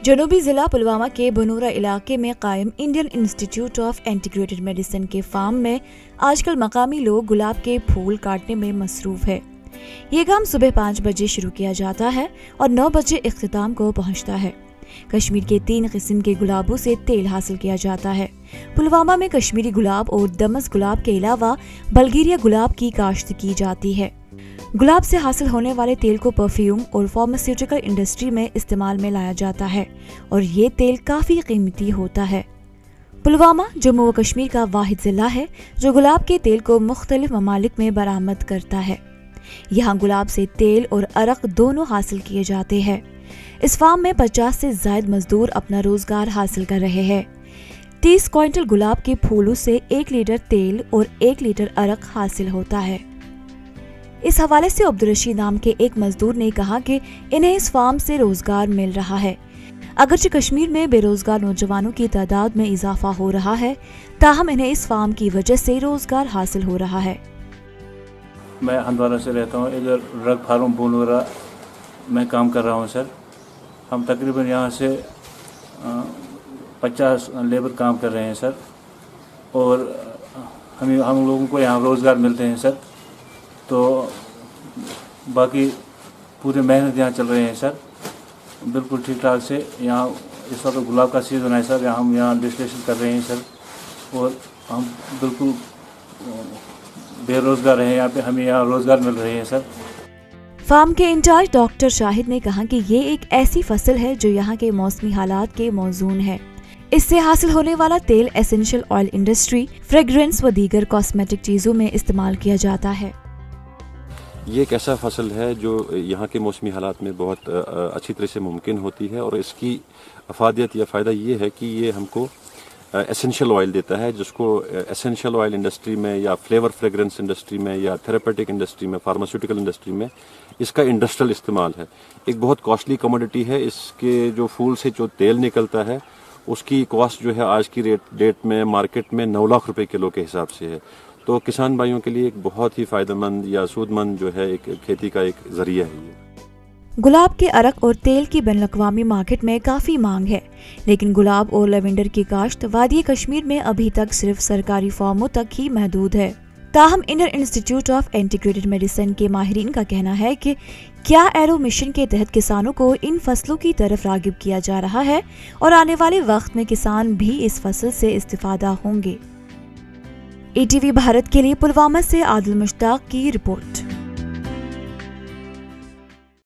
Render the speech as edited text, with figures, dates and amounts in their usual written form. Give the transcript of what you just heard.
जनूबी जिला पुलवामा के बनूरा इलाके में कायम Indian Institute of Integrated Medicine के फार्म में आजकल मकामी लोग गुलाब के फूल काटने में मसरूफ है। ये काम सुबह 5 बजे शुरू किया जाता है और 9 बजे इख्तिताम को पहुंचता है। कश्मीर के 3 किस्म के गुलाबों से तेल हासिल किया जाता है। पुलवामा में कश्मीरी गुलाब और दमस गुलाब के अलावा बल्गेरिया गुलाब की काश्त की जाती है। गुलाब से हासिल होने वाले तेल को परफ्यूम और फार्मास्यूटिकल इंडस्ट्री में इस्तेमाल में लाया जाता है और ये तेल काफी कीमती होता है। पुलवामा जम्मू व कश्मीर का वाहिद जिला है जो गुलाब के तेल को मुख्तलिफ ममालिक में बरामद करता है। यहाँ गुलाब से तेल और अरक दोनों हासिल किए जाते हैं। इस फार्म में 50 से ज्यादा मजदूर अपना रोजगार हासिल कर रहे हैं। 30 क्विंटल गुलाब के फूलों से 1 लीटर तेल और 1 लीटर अरक हासिल होता है। इस हवाले से अब्दुल रशीद नाम के एक मजदूर ने कहा कि इन्हें इस फार्म से रोजगार मिल रहा है। अगरचे कश्मीर में बेरोजगार नौजवानों की तादाद में इजाफा हो रहा है, ताहम इन्हें इस फार्म की वजह से रोजगार हासिल हो रहा है। मैं हंदवारा से रहता हूँ, इधर रग फार्म बोनवरा में काम कर रहा हूँ सर। हम तकरीबन यहाँ से 50 लेबर काम कर रहे हैं सर और हम लोगों को यहाँ रोज़गार मिलते हैं सर। तो बाकी पूरे मेहनत यहाँ चल रहे हैं सर, बिल्कुल ठीक ठाक से। यहाँ इस वक्त गुलाब का सीज़न है सर, हम यहाँ डिस्टिलेशन कर रहे हैं सर और हम बिल्कुल बेरोज़गार हैं यहाँ पे, हमें यहाँ रोज़गार मिल रहे हैं सर। फार्म के इंचार्ज डॉक्टर शाहिद ने कहा कि ये एक ऐसी फसल है जो यहाँ के मौसमी हालात के मौजून है। इससे हासिल होने वाला तेल एसेंशियल ऑयल इंडस्ट्री, फ्रेग्रेंस व दीगर कॉस्मेटिक चीज़ों में इस्तेमाल किया जाता है। ये एक ऐसा फसल है जो यहाँ के मौसमी हालात में बहुत अच्छी तरह से मुमकिन होती है और इसकी अफादियत या फ़ायदा ये है कि ये हमको एसेंशियल ऑयल देता है, जिसको एसेंशियल ऑयल इंडस्ट्री में या फ्लेवर फ्रेग्रेंस इंडस्ट्री में या थेरेपेटिक इंडस्ट्री में, फार्मास्यूटिकल इंडस्ट्री में इसका इंडस्ट्रियल इस्तेमाल है। एक बहुत कॉस्टली कमोडिटी है। इसके जो फूल से जो तेल निकलता है उसकी कॉस्ट जो है आज की डेट में मार्केट में 9 लाख रुपए किलो के हिसाब से है। तो किसान भाइयों के लिए एक बहुत ही फायदेमंद या सूदमंद जो है एक खेती का एक जरिया है ये। गुलाब के अरक और तेल की बैनुल-अक़वामी मार्केट में काफी मांग है, लेकिन गुलाब और लेवेंडर की काश्त वादी कश्मीर में अभी तक सिर्फ सरकारी फार्मों तक ही महदूद है। ताहम Indian Institute of Integrated Medicine के माहिरीन का कहना है कि क्या एरो मिशन के तहत किसानों को इन फसलों की तरफ रागिब किया जा रहा है और आने वाले वक्त में किसान भी इस फसल से इस्तिफादा होंगे। ATV भारत के लिए पुलवामा से आदिल मुश्ताक की रिपोर्ट।